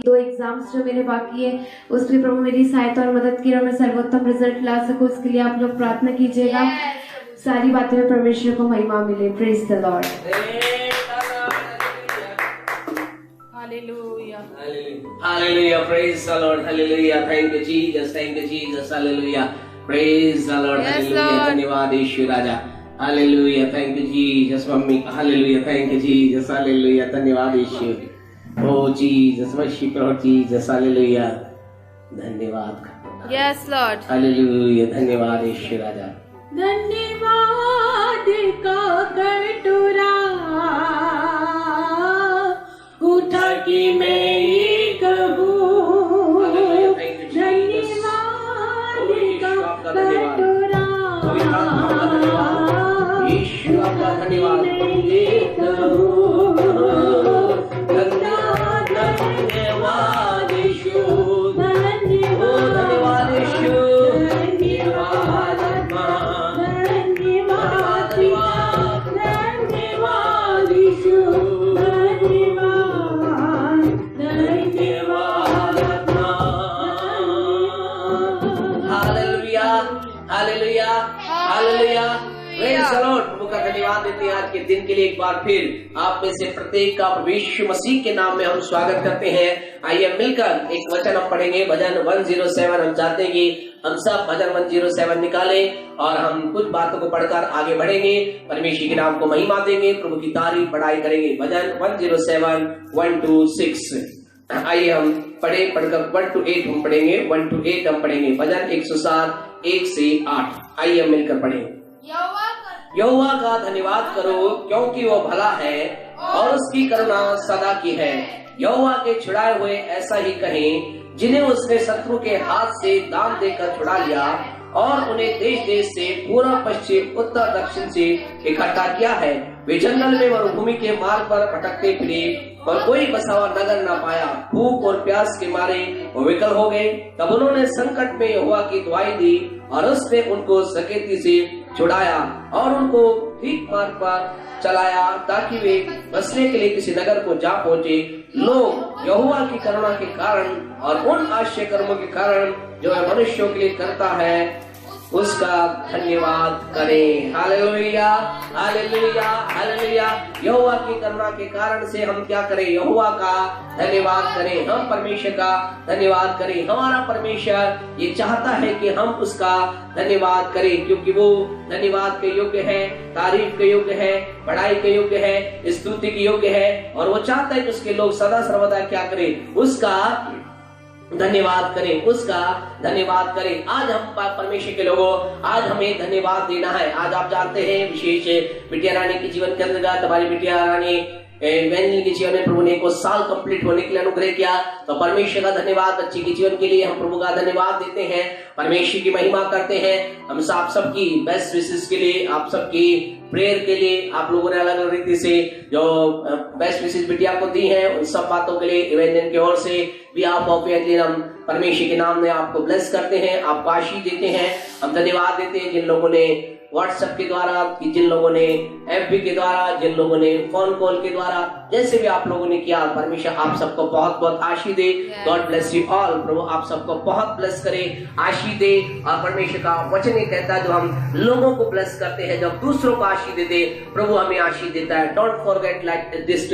2 exams जो मेरे बाकी है उसमें प्रभु मेरी सहायता और मदद की और मैं सर्वोत्तम रिजल्ट ला सकूं, उसके लिए आप लोग प्रार्थना कीजिएगा। सारी बातें में परमेश्वर को महिमा मिले। Praise the Lord. Hallelujah. Hallelujah. Praise the Lord. Hallelujah. Thank you Jesus. Thank you Jesus. Hallelujah. Praise the Lord. Yes, Hallelujah. Lord. धन्यवाद यीशु राजा। Hallelujah. Thank you Jesus. Mummy Hallelujah. Thank you Jesus. Hallelujah. धन्यवाद यीशु। Oh Jesus. Worship Lord Jesus. Hallelujah. धन्यवाद। Yes, Lord. Hallelujah. धन्यवाद यीशु राजा। धन्यवाद का कटोरा उठा कि मैं ये कहूँ, धन्यवाद का कटोरा यीशु आपका धन्यवाद ये कहूँ, धन्यवाद यीशु, धन्यवाद यीशु, प्रभु का धन्यवाद देते हैं आज के दिन के लिए। एक बार फिर आप में से प्रत्येक का प्रभु यीशु मसीह के नाम में हम स्वागत करते हैं। आइए मिलकर एक वचन हम पढ़ेंगे, भजन 107। हम चाहते हैं कि हम सब भजन 107 निकालें और हम कुछ बातों को पढ़कर आगे बढ़ेंगे, परमेश्वर के नाम को महिमा देंगे, प्रभु की तारीफ बढ़ाई करेंगे। भजन 107 1 to 6। आइए हम पढ़कर 1 to 8 हम पढ़ेंगे। 1 to 8 हम पढ़ेंगे। भजन 107 1 से 8। आइए हम मिलकर पढ़ें। यहोवा का धन्यवाद करो क्योंकि वो भला है और उसकी करुणा सदा की है। यहोवा के छुड़ाए हुए ऐसा ही कहें जिन्हें उसने शत्रु के हाथ से दाम देकर छुड़ा लिया और उन्हें देश देश से पूर्व पश्चिम उत्तर दक्षिण से इकट्ठा किया है। वे जंगल में मरुभूमि के मार्ग पर भटकते फिरे और कोई बसा हुआ नगर न पाया। भूख और प्यास के मारे वो विकल हो गए। तब उन्होंने संकट में यहोवा की दुआई दी और उसने उनको सकेती से छुड़ाया और उनको ठीक मार्ग पर चलाया ताकि वे बसने के लिए किसी नगर को जा पहुंचे। लोग यहोवा की करुणा के कारण और उन आश्चर्य कर्मों के कारण जो वह मनुष्यों के लिए करता है उसका धन्यवाद करें। Hallelujah hallelujah hallelujah. यहोवा की करुणा के कारण से हम क्या करें? यहोवा का धन्यवाद करें। हम परमेश्वर का धन्यवाद करें। हमारा परमेश्वर ये चाहता है कि हम उसका धन्यवाद करें क्योंकि वो धन्यवाद के योग्य है, तारीफ के योग्य है, बड़ाई के योग्य है, स्तुति के योग्य है। और वो चाहता है कि उसके लोग सदा सर्वदा क्या करें? उसका धन्यवाद करें, उसका धन्यवाद करें। आज हम परमेश्वर के लोगों, आज हमें धन्यवाद देना है। आज आप जानते हैं विशेष बिटिया रानी के जीवन के अंतर्गत हमारी बिटिया रानी वेनिल के जीवन में प्रभु ने 1 साल कंप्लीट होने के लिए अनुग्रह किया। तो परमेश्वर का धन्यवाद बच्ची के जीवन के लिए हम प्रभु का धन्यवाद देते हैं, परमेश्वर की महिमा करते हैं। हम आप सबकी बेस्ट विशेष के लिए, आप सबकी प्रेयर के लिए आप लोगों ने अलग अलग रीति से जो बेस्ट विशेष बिटिया को दी है उन सब बातों के लिए इवेंजन की ओर से भी आप हम परमेश्वर के नाम में आपको ब्लेस करते हैं, आपको आशीष देते हैं। हम धन्यवाद देते हैं जिन लोगों ने व्हाट्सएप के द्वारा, जिन लोगों ने एफबी के द्वारा, जिन लोगों ने फोन कॉल के द्वारा, जैसे भी आप लोगों ने किया। परमेश्वर आप सबको बहुत बहुत आशीष दे। God bless you all. प्रभु आप सबको बहुत ब्लेस करे, आशीष दे। और परमेश्वर का वचन ये कहता है जो हम लोगों को ब्लेस करते हैं, जब दूसरों को आशीष देते, प्रभु हमें आशीष देता है। Don't forget like this,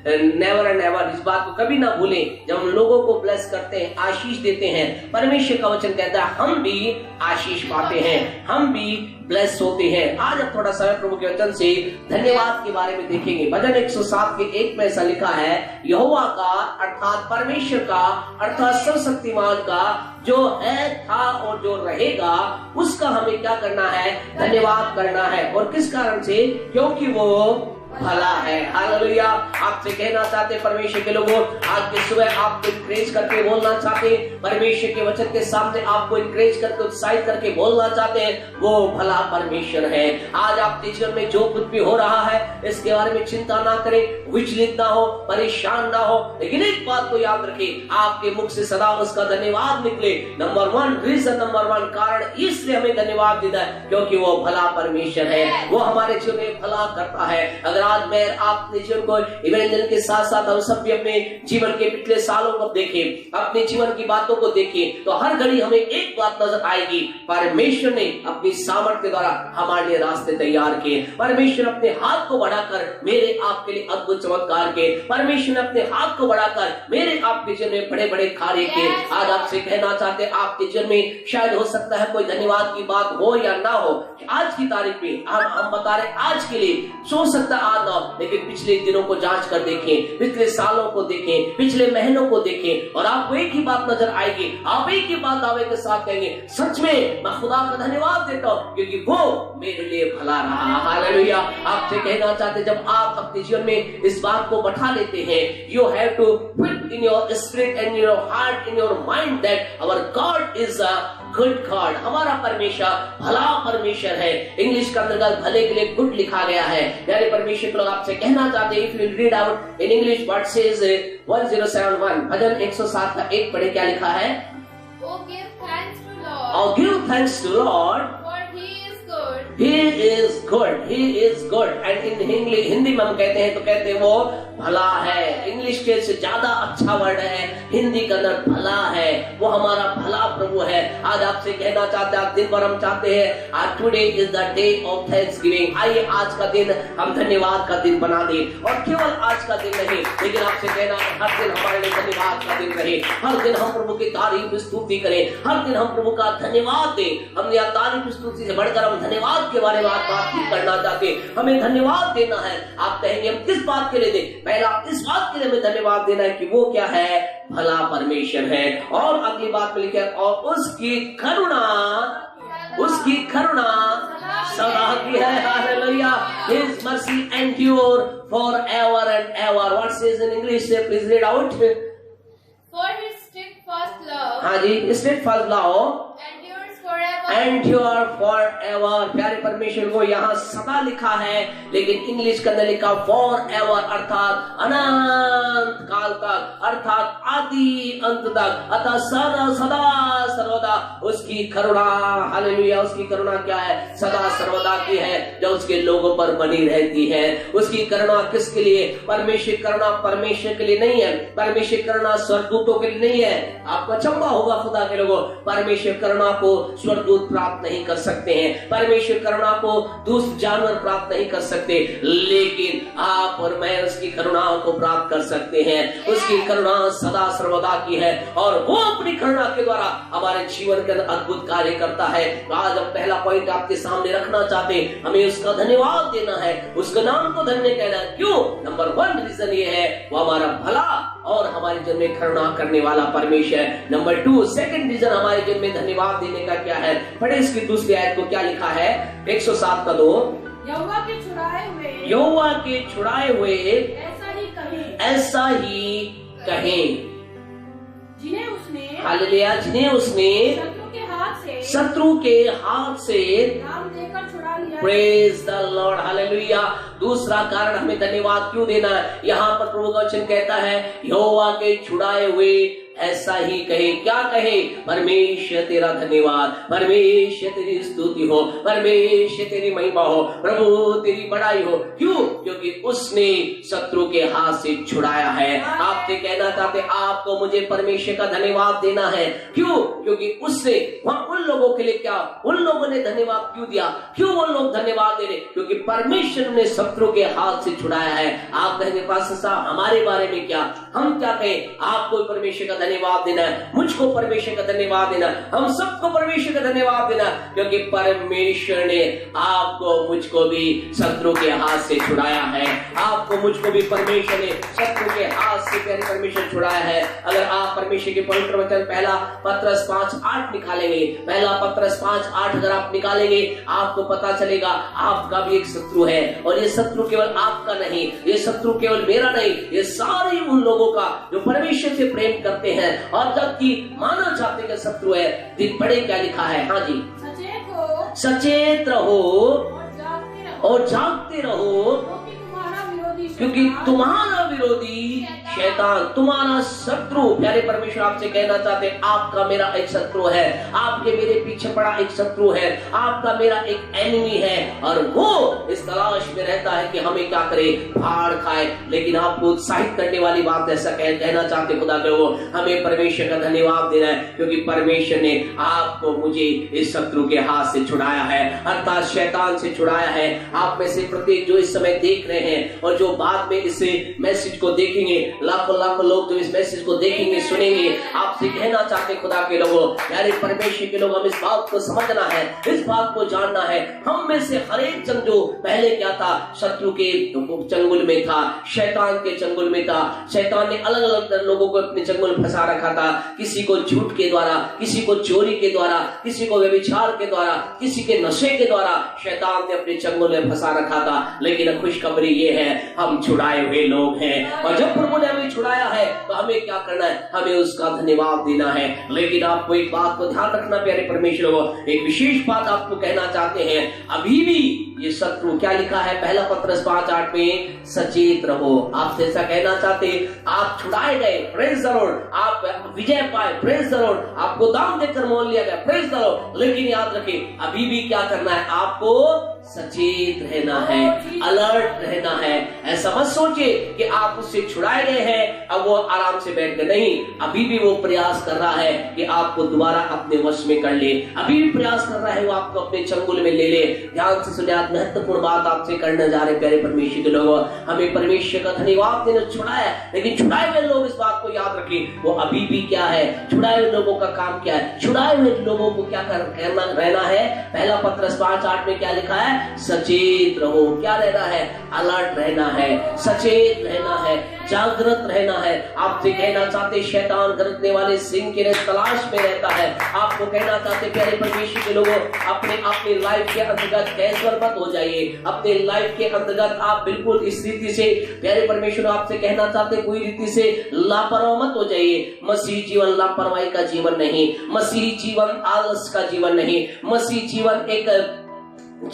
never and never. इस बात को कभी ना भूलें, जब हम लोगों को ब्लेस करते हैं, आशीष देते हैं, परमेश्वर का वचन कहता है हम भी आशीष पाते हैं, हम भी ब्लेस होते हैं। आज हम थोड़ा सा प्रभु के वचन से धन्यवाद के बारे में देखेंगे। भजन 107 के 1 में ऐसा लिखा है, यहोवा का अर्थात परमेश्वर का अर्थात सर्वशक्तिमान का जो है, था और जो रहेगा, उसका हमें क्या करना है? धन्यवाद करना है। और किस कारण से? क्योंकि वो भला है। हालेलुया। आपसे कहना चाहते परमेश्वर के लोगों, आज के सुबह आपको इंकरेज करके बोलना चाहते, परमेश्वर के वचन के सामने आपको इंकरेज करके उत्साहित करके बोलना चाहते हैं, वो भला परमेश्वर है। आज आपके जीवन में जो कुछ भी हो रहा है इसके बारे में चिंता ना करें, विचलित ना हो, परेशान ना हो, लेकिन एक बात को याद रखें, आपके मुख से सदा उसका धन्यवाद निकले। नंबर 1 रीजन, नंबर 1 कारण इसलिए हमें धन्यवाद देता है क्योंकि वो भला परमेश्वर है, वो हमारे जीवन में भला करता है। अगर आज मैं आपने जीवन को इवेंजल के साथ साथ हम सब भी अपने जीवन के पिछले सालों को देखें, अपने जीवन की बातों को देखें, तो हर घड़ी हमें एक बात नजर आएगी, परमेश्वर ने अपनी सामर्थ्य के द्वारा हमारे लिए रास्ते तैयार किए। परमेश्वर अपने हाथ को बढ़ाकर मेरे आपके लिए अद्भुत चमत्कार के, परमेश्वर ने अपने हाथ को बढ़ाकर मेरे आपके जीवन में बड़े बड़े कार्य किए। आज आपसे कहना चाहते आपके जीवन में शायद हो सकता है कोई धन्यवाद की बात हो या ना हो, आज की तारीख में हम बता रहे आज के लिए सोच सकता आज ना हो, लेकिन पिछले दिनों को जांच कर देखें, पिछले सालों को देखें, पिछले महीनों को देखें, और आपको एक ही बात नजर आएगी। आप एक ही बात दावे के साथ कहेंगे, सच में मैं खुदा का धन्यवाद देता हूँ क्योंकि वो मेरे लिए भला रहा। हालेलुया। आपसे कहना चाहते जब आप अपने जीवन में इस बात को बैठा लेते हैं, you have to fit in your spirit and your heart in your mind that our God is a good God. हमारा परमेश्वर भला परमेश्वर है। इंग्लिश का अंतर्गत भले के लिए गुड लिखा गया है। यानी परमेश्वर को आपसे कहना चाहते हैं, if you read out in English what says 1071 भजन 107 का 1 पढ़े, क्या लिखा है? Oh, give thanks to Lord. Oh, give thanks to Lord. For He is good. He is good. He is good. And in English, Hindi में हम कहते हैं तो कहते हैं वो भला है। इंग्लिश के से ज्यादा अच्छा वर्ड है हिंदी का अंदर भला है। वो हमारा भला प्रभु है। आज आपसे कहना चाहते हैं, दिन भर हम चाहते हैं आज today is the day of Thanksgiving. आइए आज का दिन हम धन्यवाद का दिन बना दें, और केवल आज का दिन नहीं, लेकिन आपसे कहना है हर दिन हमारे लिए धन्यवाद का दिन रहे। हर दिन हम प्रभु की तारीफ स्तुति करें, हर दिन हम प्रभु का धन्यवाद दें। हमने यहाँ तारीफ स्तुति से बढ़कर हम धन्यवाद के बारे में आज बातचीत करना चाहते हैं। हमें धन्यवाद देना है। आप कहेंगे हम किस बात के लिए दें? पहला इस बात के लिए हमें धन्यवाद देना है कि वो क्या है? भला परमेश्वर है। और अगली बात में लिखा है, और उसकी करुणा सदा की है। Hallelujah. His mercy endure forever and ever. What says in English? Please read out. For His steadfast love हाँ जी, steadfast love endures forever. endure forever। प्यारे परमेश्वर को यहाँ सदा लिखा है, लेकिन इंग्लिश के अंदर लिखा forever, अर्थात अनंत काल तक, अर्थात आदि अंत तक, अतः सदा सदा सर्वदा उसकी करुणा। हालेलुया। उसकी करुणा क्या है? सदा सर्वदा की है, जो उसके लोगों पर बनी रहती है। उसकी करुणा किसके लिए? परमेश्वर करुणा परमेश्वर के लिए नहीं है, परमेश्वर करुणा स्वर्गदूतों के लिए नहीं है। आपको अचंभा होगा खुदा के लोगों, परमेश्वर करुणा को स्वर्गदूत प्राप्त नहीं कर सकते हैं, परमेश्वर करुणा को दूसरे जानवर प्राप्त नहीं कर सकते, लेकिन आप और मैं उसकी करुणा को प्राप्त कर सकते हैं। उसकी करुणा सदा सर्वदा की है, और वो अपनी करुणा के द्वारा हमारे जीवन के अंदर अद्भुत कार्य करता है। तो आज हम पहला पॉइंट आपके सामने रखना चाहते हैं, हमें उसका धन्यवाद देना है, उसके नाम को धन्य कहना है। क्यों? नंबर 1 रीजन ये है, वो हमारा भला और हमारे जीवन में करुणा करने वाला परमेश्वर है। नंबर 2 सेकंड रीजन हमारे जीवन में धन्यवाद देने का क्या है? पढ़े इसकी दूसरी आयत को, क्या लिखा है? 107 का 2। यहोवा के छुड़ाए हुए ऐसा ही कहें जिन्हें उसने शत्रु के हाथ से नाम देकर छुड़ा लिया। Praise the Lord. हालेलुया। दूसरा कारण हमें धन्यवाद क्यों देना है? यहाँ पर प्रभु का वचन कहता है, यहोवा के छुड़ाए हुए ऐसा ही कहे। क्या कहे? परमेश्वर तेरा धन्यवाद, परमेश्वर तेरी स्तुति हो, परमेश्वर तेरी महिमा हो, प्रभु तेरी बड़ाई हो। क्यों? क्योंकि उसने शत्रु के हाथ से छुड़ाया है। आपसे कहना चाहते आपको मुझे परमेश्वर का धन्यवाद देना है। क्यों? क्योंकि उससे वहां उन लोगों के लिए क्या, उन लोगों ने धन्यवाद क्यों दिया? क्यों वो लोग धन्यवाद दे रहे? क्योंकि परमेश्वर ने शत्रु के हाथ से छुड़ाया है। आप कहेंगे पास्टर साहब हमारे बारे में क्या? हम क्या कहें? आपको परमेश्वर का धन्यवाद देना है, मुझको परमेश्वर का धन्यवाद देना, हम सबको परमेश्वर का धन्यवाद देना, क्योंकि परमेश्वर ने आपको मुझको भी शत्रु के हाथ से छुड़ाया है। आपको मुझको भी परमेश्वर ने शत्रु के हाथ से प्यारे परमेश्वर छुड़ाया है। अगर आप परमेश्वर के पवित्र वचन पहला पत्रस 5:8 निकालेंगे, पहला पत्रस 5:8 अगर आप निकालेंगे, आपको पता चलेगा आपका भी एक शत्रु है, और ये शत्रु केवल आपका नहीं, ये शत्रु केवल मेरा नहीं, ये सारे उन लोगों का जो परमेश्वर से प्रेम करते हैं और जबकि मानव जाति का शत्रु है। दिन पढ़े क्या लिखा है? हाँ जी, सचेत रहो और जागते रहो, क्योंकि तुम्हारा विरोधी शैतान तुम्हारा शत्रु, प्यारे परमेश्वर आपसे कहना चाहते हैं आपका मेरा एक शत्रु है, आपके मेरे पीछे पड़ा एक शत्रु है, आपका मेरा एक एनिमी है, और वो इस तलाश में रहता है कि हमें क्या करे, फाड़ खाए। लेकिन आपको उत्साहित करने वाली बात ऐसा कहना चाहते खुदा के वो हमें परमेश्वर का धन्यवाद देना है, क्योंकि परमेश्वर ने आपको मुझे इस शत्रु के हाथ से छुड़ाया है, अर्थात शैतान से छुड़ाया है। आप में से प्रत्येक जो इस समय देख रहे हैं और जो बाद में इस मैसेज को देखेंगे, लाखों लाखों लोग जो इस मैसेज को देखेंगे सुनेंगे, आपसे कहना चाहते खुदा के लोगों, यार परमेश्वर के लोग, हम इस बात को समझना है, इस बात को जानना है। हम में से हर एक जन जो पहले क्या था, शत्रु के चंगुल में था, शैतान के चंगुल में था। शैतान ने अलग अलग लोगों को अपने चंगुल फंसा रखा था, किसी को झूठ के द्वारा, किसी को चोरी के द्वारा, किसी को व्यभिचार के द्वारा, किसी के नशे के द्वारा शैतान ने अपने चंगुल में फंसा रखा था। लेकिन खुशखबरी ये है, हम छुड़ाए हुए लोग हैं, और जब प्रभु ने हमें छुड़ाया है तो हमें क्या करना है, हमें उसका धन्यवाद देना है। लेकिन आपको एक बात को ध्यान रखना प्यारे परमेश्वर को, एक विशेष बात आपको कहना चाहते हैं, अभी भी ये शत्रु, क्या लिखा है पहला पत्रस 5:8 में, सचेत रहो। आपसे ऐसा कहना चाहते, आप छुड़ाए गए, प्रेज द लॉर्ड, आप विजय पाए, प्रेज द लॉर्ड, आपको दाम देकर मोल लिया गया, प्रेज द लॉर्ड। लेकिन याद रखें, अभी भी क्या करना है, आपको सचेत रहना है, अलर्ट रहना है। ऐसा मत सोचिए कि आप उससे छुड़ाए गए हैं, अब वो आराम से बैठ गए, नहीं, अभी भी वो प्रयास कर रहा है कि आपको दोबारा अपने वश में कर ले, अभी भी प्रयास कर रहा है वो आपको अपने चंगुल में ले ले। ध्यान से सुनिए, महत्वपूर्ण बात आपसे करने जा रहे प्यारे परमेश्वर के लोगों, हमें परमेश्वर का धन्यवाद देना, छुड़ाया, लेकिन छुड़ाए हुए लोग इस बात को याद रखें, वो अभी भी क्या है, छुड़ाए हुए लोगों का काम क्या है, छुड़ाए हुए लोगों को क्या करना रहना है। पहला पत्रस 5:8 में क्या लिखा है, सचेत रहो। क्या रहना है, अलर्ट रहना है, सचेत रहना है, जागृत रहना है। आपसे कहना चाहते, शैतान गरजने वाले सिंह के तलाश में रहता है। आपको कहना चाहते प्यारे परमेश्वर के लोगों, अपने लाइफ के अंतर्गत कैजुअल मत हो जाइए, अपने लाइफ के अंतर्गत आप बिल्कुल इस रीति से, प्यारे परमेश्वर आपसे कहना चाहते पूरी रीति से लापरवाह मत हो जाइए। मसीह जीवन लापरवाही का जीवन नहीं, मसीह जीवन आलस का जीवन नहीं, मसीह जीवन एक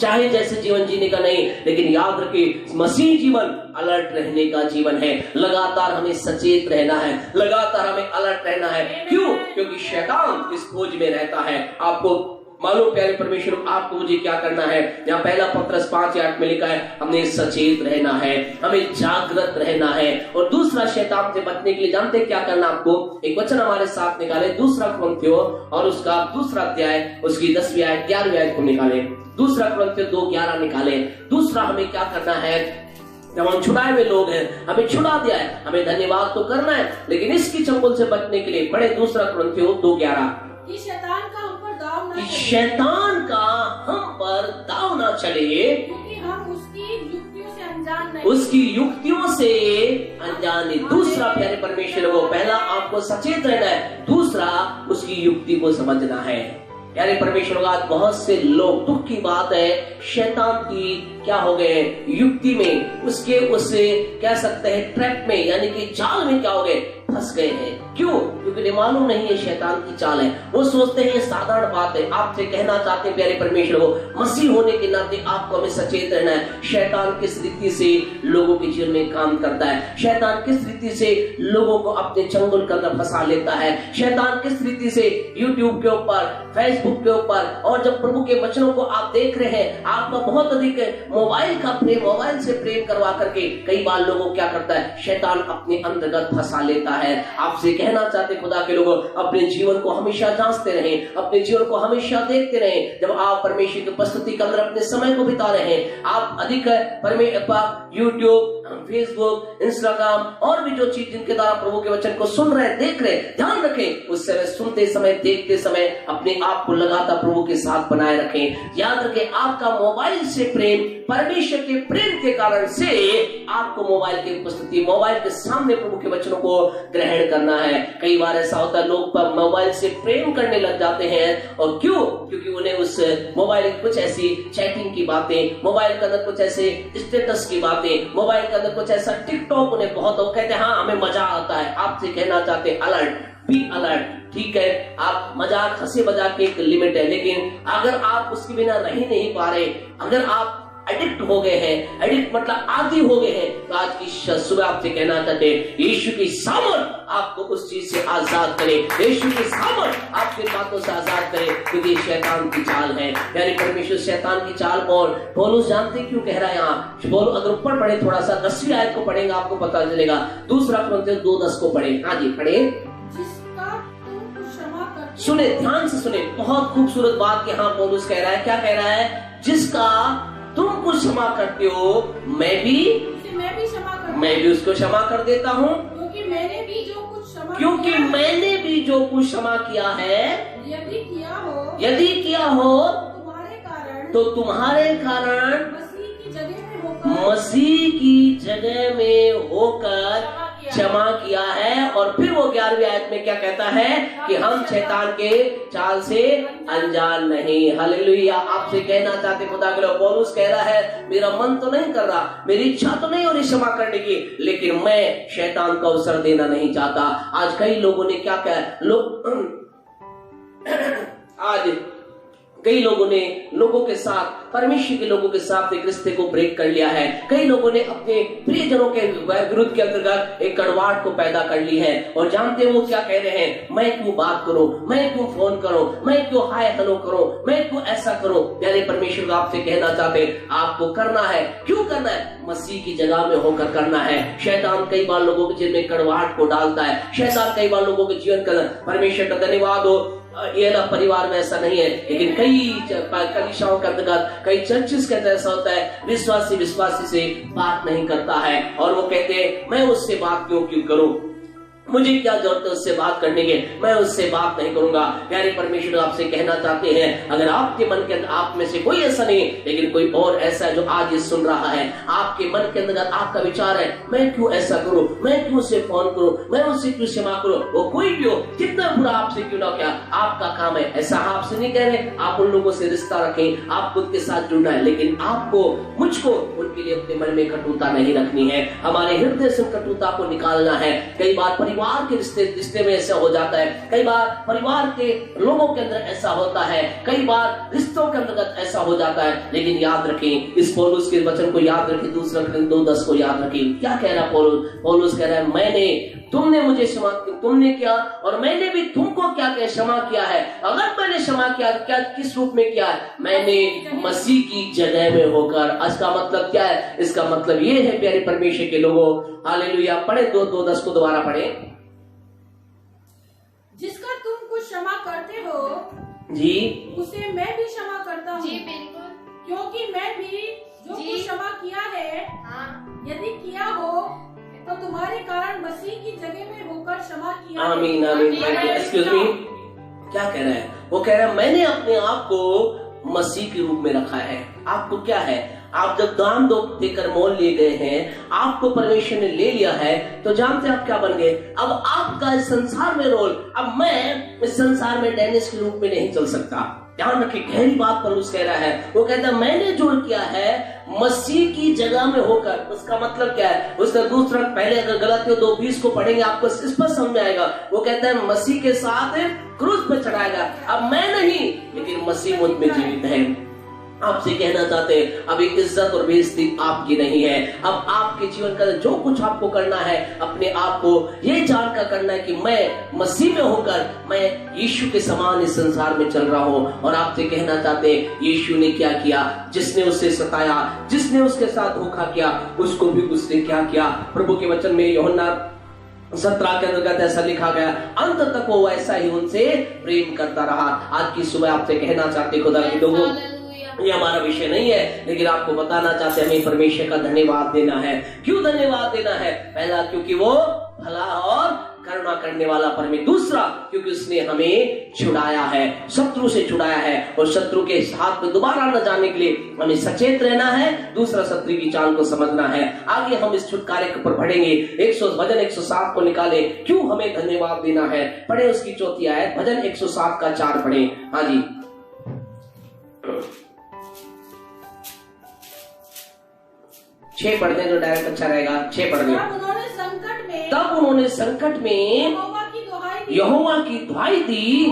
चाहे जैसे जीवन जीने का नहीं, लेकिन याद रखिए मसीह जीवन अलर्ट रहने का जीवन है। लगातार हमें सचेत रहना है, लगातार हमें अलर्ट रहना है। क्यों? क्योंकि शैतान इस खोज में रहता है। आपको मालूम प्यारे परमेश्वर, आपको मुझे क्या करना है, यहाँ पहला पत्रस 5:8 में लिखा है, हमें सचेत रहना है, हमें जागृत रहना है। और दूसरा, शैतान से बचने के लिए जानते क्या करना, आपको एक वचन हमारे साथ निकाले, दूसरा कुरिन्थियों और उसका दूसरा अध्याय, उसकी 10वीं आयत 11वीं आयत को निकाले, दूसरा कुरिन्थियों 2:11 निकाले। दूसरा हमें क्या करना है, जब हम छुड़ाए हुए लोग हैं, हमें छुड़ा दिया है, हमें धन्यवाद तो करना है, लेकिन इसकी चंगुल से बचने के लिए पढ़े दूसरा कुरिन्थियों 2:11, कि शैतान का हम पर दाव न चले, शैतान का हम पर दाव ना चले, क्योंकि हम उसकी युक्तियों से अनजान नहीं, उसकी युक्तियों से अनजाने। दूसरा प्यारे परमेश्वर को, पहला आपको सचेत रहना है, दूसरा उसकी युक्ति को समझना है। प्यारे परमेश्वर, आज बहुत से लोग, दुख की बात है, शैतान की क्या हो गए, युक्ति में, उसके उससे कह सकते हैं ट्रैप में, यानी कि जाल में क्या हो गए, फंस गए हैं। क्यों? क्योंकि उन्हें मालूम नहीं है शैतान की चाल है, वो सोचते हैं ये साधारण बात है। आपसे कहना चाहते हैं प्यारे परमेश्वर को, मसीह होने के नाते आपको हमें सचेत रहना है। शैतान किस रीति से लोगों के जीवन में काम करता है, शैतान किस रीति से लोगों को अपने चंगुल के अंदर फंसा लेता है, शैतान किस रीति से यूट्यूब के ऊपर, फेसबुक के ऊपर, और जब प्रभु के वचनों को आप देख रहे हैं, आपका बहुत अधिक मोबाइल का प्रेम, मोबाइल से प्रेम करवा करके कई बार लोगों क्या करता है, शैतान अपने अंतर्गत फंसा लेता है। आपसे कहना चाहते खुदा के लोगों, अपने जीवन को हमेशा जांचते रहें, अपने जीवन को हमेशा देखते रहें। जब आप परमेश्वर की उपस्थिति के अंदर अपने समय को बिता रहे हैं, आप अधिक यूट्यूब, फेसबुक, इंस्टाग्राम और भी जो चीज जिनके द्वारा प्रभु के वचन को सुन रहे हैं, देख रहे हैं, ध्यान रखें, उस समय सुनते समय, देखते समय अपने आप को लगातार प्रभु के साथ बनाए रखें। याद रखें, आपका मोबाइल से प्रेम परमेश्वर के प्रेम के कारण से आपको मोबाइल की उपस्थिति, मोबाइल के सामने प्रभु के वचनों को ग्रहण करना है। कई बार ऐसा होता है, लोग मोबाइल से प्रेम करने लग जाते हैं, और क्यों? क्योंकि उन्हें उस मोबाइल कुछ ऐसी चैटिंग की बातें, मोबाइल के अंदर कुछ ऐसे स्टेटस की बातें, मोबाइल के अंदर कुछ ऐसा टिकटॉक उन्हें बहुत, कहते हैं हाँ हमें मजा आता है। आपसे कहना चाहते अलर्ट, बी अलर्ट। ठीक है, आप मजाक, हंसी मजाक की एक लिमिट है, लेकिन अगर आप उसके बिना रह नहीं पा रहे, अगर आप एडिक्ट हो गए हैं, एडिक्ट मतलब आदी हो गए हैं, तो आज की सुबह आपसे कहना चाहते हैं यीशु की सामर्थ आपको उस चीज से आजाद करे, यीशु की सामर्थ आपके बातों से आजाद करे, क्योंकि शैतान की चाल है, यानी परमेश्वर शैतान की चाल। और पौलुस जानते क्यों कह रहा है यहाँ, पौलुस अगर ऊपर पढ़े थोड़ा सा 10वीं आयत को पढ़ेंगे आपको पता चलेगा। दूसरा कुरिन्थियों 2:10 को पढ़े। हाँ जी पढ़े। जिसका तुम क्षमा करते सुने, ध्यान से सुने, बहुत खूबसूरत बात यहाँ पौलुस कह रहा है। क्या कह रहा है? जिसका तुम कुछ क्षमा करते हो मैं भी उसको क्षमा कर देता हूँ, क्योंकि मैंने भी जो कुछ क्षमा किया है यदि किया हो तो तुम्हारे कारण मसीह की जगह में होकर क्षमा किया है। और फिर वो 11वीं आयत में क्या कहता है कि हम शैतान के चाल से अनजान नहीं। हालेलुया। आपसे कहना चाहते खुदा के लोग, पौलुस कह रहा है मेरा मन तो नहीं कर रहा, मेरी इच्छा तो नहीं हो रही क्षमा करने की, लेकिन मैं शैतान को अवसर देना नहीं चाहता। आज कई लोगों ने क्या कहा, आज कई लोगों ने लोगों के साथ, परमेश्वर के लोगों के साथ एक रिश्ते को ब्रेक कर लिया है। कई लोगों ने अपने प्रियजनों के विरुद्ध के अंतर्गत एक कड़वाहट को पैदा कर ली है। और जानते हो वो क्या कह रहे हैं, मैं क्यों बात करूं, मैं क्यों फोन करूं, मैं क्यों हाय हेलो करूं, मैं क्यों ऐसा करूं। यानी परमेश्वर को आपसे कहना चाहते आपको करना है। क्यों करना है? मसीह की जगह में होकर करना है। शैतान कई बार लोगों के जीवन में कड़वाहट को डालता है, शैतान कई बार लोगों के जीवन का, परमेश्वर का धन्यवाद हो ये ना परिवार में ऐसा नहीं है, लेकिन कई कलीसियाओं के अंतर्गत, कई चर्चिस के अंदर ऐसा होता है, विश्वासी से बात नहीं करता है और वो कहते हैं मैं उससे बात क्यों करूं, मुझे क्या जरूरत है उससे बात करने की, मैं उससे बात नहीं करूंगा। यानी परमेश्वर आपसे कहना चाहते हैं अगर आपके मन के अंदर, आप में से कोई ऐसा नहीं लेकिन कोई और ऐसा है जो आज ये सुन रहा है, आपके मन के अंदर आपका विचार है मैं क्यों ऐसा करूं, मैं क्यों उसे फोन करूं, मैं उससे क्यों क्षमा करूं, वो कोई भी हो, कितना बुरा आपसे क्यों ना क्या, आपका काम है। ऐसा आपसे नहीं कह रहे आप उन लोगों से रिश्ता रखें, आपको उनके साथ जुड़ना है, लेकिन आपको मुझको उनके लिए अपने मन में कटुता नहीं रखनी है, हमारे हृदय से कटुता को निकालना है। कई बार परिवार के रिश्ते में ऐसा हो जाता है, कई बार परिवार के लोगों के अंदर ऐसा होता है, कई बार रिश्तों के अंतर्गत ऐसा हो जाता है, लेकिन याद रखें इस पौलुस के वचन को याद रखें, दूसरा कुरिन्थियों 2:10 को याद रखें। क्या कह रहा पौलुस कह रहा है तुमने मुझे क्षमा, तुमने किया और मैंने भी तुमको क्या क्षमा किया है। अगर मैंने क्षमा किया क्या, किस रूप में किया है? मैंने मसीह की जगह में होकर। इसका मतलब क्या है? इसका मतलब ये है प्यारे परमेश्वर के लोगों, हालेलुया। पढ़े 2:10 को दोबारा पढ़े। जिसका तुम कुछ क्षमा करते हो जी उसे मैं भी क्षमा करता हूँ। जी बिल्कुल, क्योंकि मैं भी जो जी। कुछ क्षमा किया है यदि किया हो तो तुम्हारे कारण मसीह की जगह में होकर क्षमा किया। आमीन आमीन। एक्सक्यूज मी, क्या कह रहा है? वो कह रहा है मैंने अपने आप को मसीह के रूप में रखा है। आपको क्या है? आप जब दान देकर मोल लिए गए हैं, आपको परमेश्वर ने ले लिया है, तो जानते हैं आप क्या बन गए? अब आपका इस संसार में रोल, अब मैं इस संसार में डेनिस के रूप में नहीं चल सकता। ध्यान रखिए, गहरी बात पौलुस कह रहा है। वो कहता है मैंने जो किया है मसीह की जगह में होकर। उसका मतलब क्या है? उसका दूसरा, पहले अगर गलातियों 2:20 को पढ़ेंगे आपको स्पष्ट समझ में आएगा। वो कहता है मसीह के साथ क्रूस पर चढ़ाएगा। अब मैं नहीं लेकिन मसीह मुझ में जीवित है। आपसे कहना चाहते हैं अभी इज्जत और बेइज्जती आपकी नहीं है। अब आपके जीवन का जो कुछ आपको करना है, अपने आप को ये जानकर करना है कि मैं मसीह में होकर मैं यीशु के समान इस संसार में चल रहा हूँ। और आपसे कहना चाहते हैं यीशु ने क्या किया? जिसने उसे सताया, जिसने उसके साथ धोखा किया, उसको भी उसने क्या किया? प्रभु के वचन में यूहन्ना 17 के अंतर्गत ऐसा लिखा गया, अंत तक वो वैसा ही उनसे प्रेम करता रहा। आज की सुबह आपसे कहना चाहते खुदा के लोगों, ये हमारा विषय नहीं है, लेकिन आपको बताना चाहते हैं हमें परमेश्वर का धन्यवाद देना है। क्यों धन्यवाद देना है? पहला, क्योंकि वो भला और करुणा करने वाला परमेश्वर। दूसरा, क्योंकि उसने हमें छुड़ाया है, शत्रु से छुड़ाया है, और शत्रु के हाथ में दोबारा न जाने के लिए हमें सचेत रहना है। दूसरा, शत्रु की चाल को समझना है। आगे हम इस छुटकारे के ऊपर पढ़ेंगे। भजन 107 को निकाले, क्यों हमें धन्यवाद देना है। पढ़े उसकी 4थी आयत, भजन 107 का 4 पढ़े। हाँ जी, 6 पढ़ दें तो डायरेक्ट अच्छा रहेगा। 6 पढ़ दें। तब उन्होंने संकट में यहोवा की दुहाई दी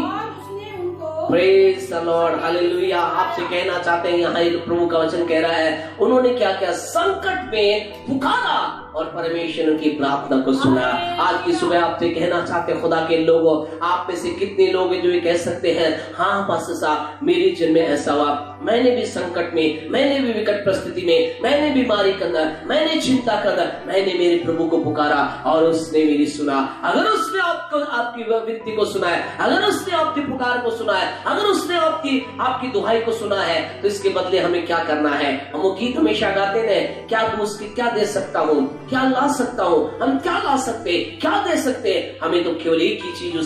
प्रेज द लॉर्ड, हालेलुया। आपसे कहना चाहते हैं, यहाँ एक प्रभु का वचन कह रहा है, उन्होंने क्या किया, संकट में पुकारा और परमेश्वर की प्रार्थना को सुना। आज की सुबह आपसे कहना चाहते हैं, खुदा के लोगों, आप में से कितने लोग हैं जो ये कह सकते हैं, हाँ पास्टर साहब, मेरे जीवन में ऐसा हुआ, मैंने भी संकट में, मैंने भी विकट परिस्थिति में, मैंने बीमारी के अंदर, मैंने चिंता के अंदर, मैंने मेरे प्रभु को पुकारा और उसने मेरी सुना। अगर उसने आपको, आपकी विनती को सुना है, अगर उसने आपकी पुकार को सुना है, अगर उसने आपकी दुहाई को सुना है, तो इसके बदले हमें क्या करना है? हम वो गीत हमेशा गाते हैं, क्या तू उसकी क्या दे सकता हूँ, क्या ला सकता हूँ, हम क्या ला सकते, क्या दे सकते, हमें तो केवल एक ही चीज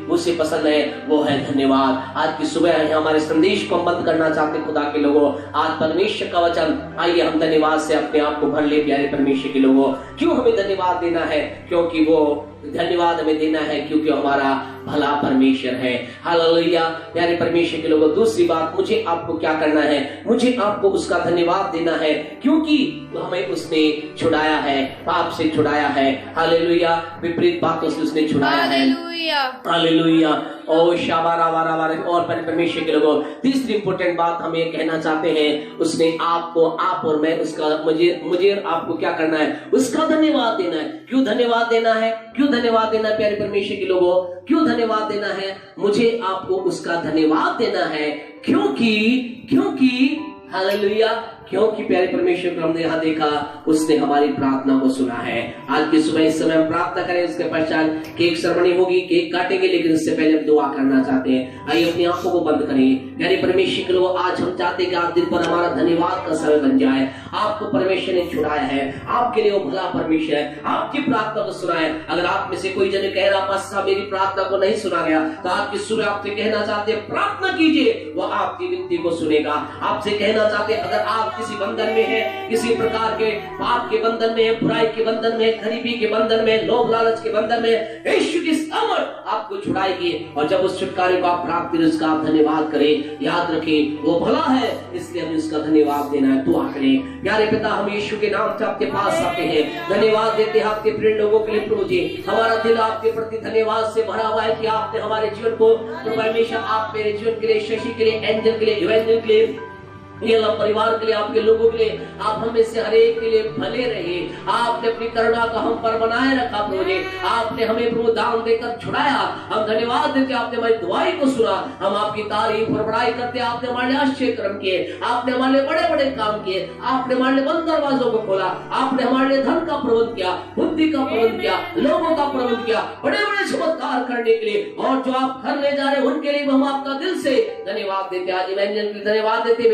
उसे पसंद है, वो है धन्यवाद। आज की सुबह हमारे संदेश को हम बंद करना चाहते हैं, खुदा के लोगों, आज परमेश्वर का वचन, आइए हम धन्यवाद से अपने आप को भर ले। प्यारे परमेश्वर के लोगों, क्यों हमें धन्यवाद देना है? क्योंकि वो धन्यवाद हमें देना है क्योंकि हमारा भला परमेश्वर है। हालेलुया। प्यारे परमेश्वर के लोगों, दूसरी बात, मुझे आपको क्या करना है? मुझे आपको उसका धन्यवाद देना है क्योंकि हमें उसने छुड़ाया है, पाप से छुड़ाया है। हालेलुया। विपरीत बातों से उसने छुड़ाया है। हालेलुया। और और परमेश्वर के लोगों, तीसरी इंपॉर्टेंट बात हम ये कहना चाहते हैं, उसने आपको, आप और मैं, उसका मुझे आपको क्या करना है? उसका धन्यवाद देना है। क्यों धन्यवाद देना है? क्यों धन्यवाद देना है? प्यारे परमेश्वर के लोगों, क्यों धन्यवाद देना है? मुझे आपको उसका धन्यवाद देना है क्योंकि हालेलुया, क्योंकि प्यारे परमेश्वर को हमने यहाँ देखा, उसने हमारी प्रार्थना को सुना है। आज की सुबह इस समय हम प्रार्थना करें, उसके पश्चात केक सेरेमनी होगी, केक काटेंगे, लेकिन उससे पहले हम दुआ करना चाहते हैं। आइए अपनी आंखों को बंद करें। प्यारे परमेश्वर के लोग, आज हम चाहते हैं कि आज दिन पर हमारा धन्यवाद का समय बन जाए। आपको परमेश्वर ने छुड़ाया है, आपके लिए वो भला परमेश्वर है, आपकी प्रार्थना को सुना है। अगर आप में से कोई जन कह रहा, पास्टर मेरी प्रार्थना को नहीं सुना गया, तो आज की सुबह आपसे कहना चाहते हैं, प्रार्थना कीजिए, वो आपकी विनती को सुनेगा। आपसे कहना चाहते हैं, अगर आप किसी बंधन में है, किसी प्रकार के पाप के बंधन में, बुराई के बंधन में, गरीबी के बंधन में, लोभ लालच के बंधन में, यीशु की सामर्थ आपको छुड़ाएगी। और जब उस छुटकारे को आप प्राप्त करें, उसका आप धन्यवाद करें। याद रखें, वो भला है, इसलिए हमें उसका धन्यवाद देना है। दुआ करें। प्यारे पिता, हम यीशु के नाम से आपके पास आते हैं, धन्यवाद देते हैं आपके प्रिय लोगों के लिए। प्रभु जी, हमारा दिल आपके प्रति धन्यवाद से भरा हुआ है कि आपने हमारे जीवन को, तो हमेशा आप मेरे जीवन के लिए, शशि के लिए, एंजल के लिए, इवेंजल के लिए, परिवार के लिए, आपके लोगों के लिए, आप हमें से हर एक के लिए भले रहे। आपने अपनी करुणा का हम पर बनाए रखा प्रभु जी, आपने हमें प्रभु दान देकर छुड़ाया। हम धन्यवाद देते, आपने हमारी दुआई को सुना। हम आपकी तारीफ और बड़ाई करते, आपने हमारे लिए आश्चर्य कर्म किए, आपने हमारे लिए बड़े बड़े काम किए, आपने हमारे लिए बंद दरवाजों को खोला, आपने हमारे लिए धन का प्रबंध किया, बुद्धि का प्रबंध किया, लोगों का प्रबंध किया, बड़े बड़े चमत्कार करने के लिए, और जो आप करने जा रहे हैं उनके लिए हम आपका दिल से धन्यवाद देते। आज इवेंजल के लिए धन्यवाद देते।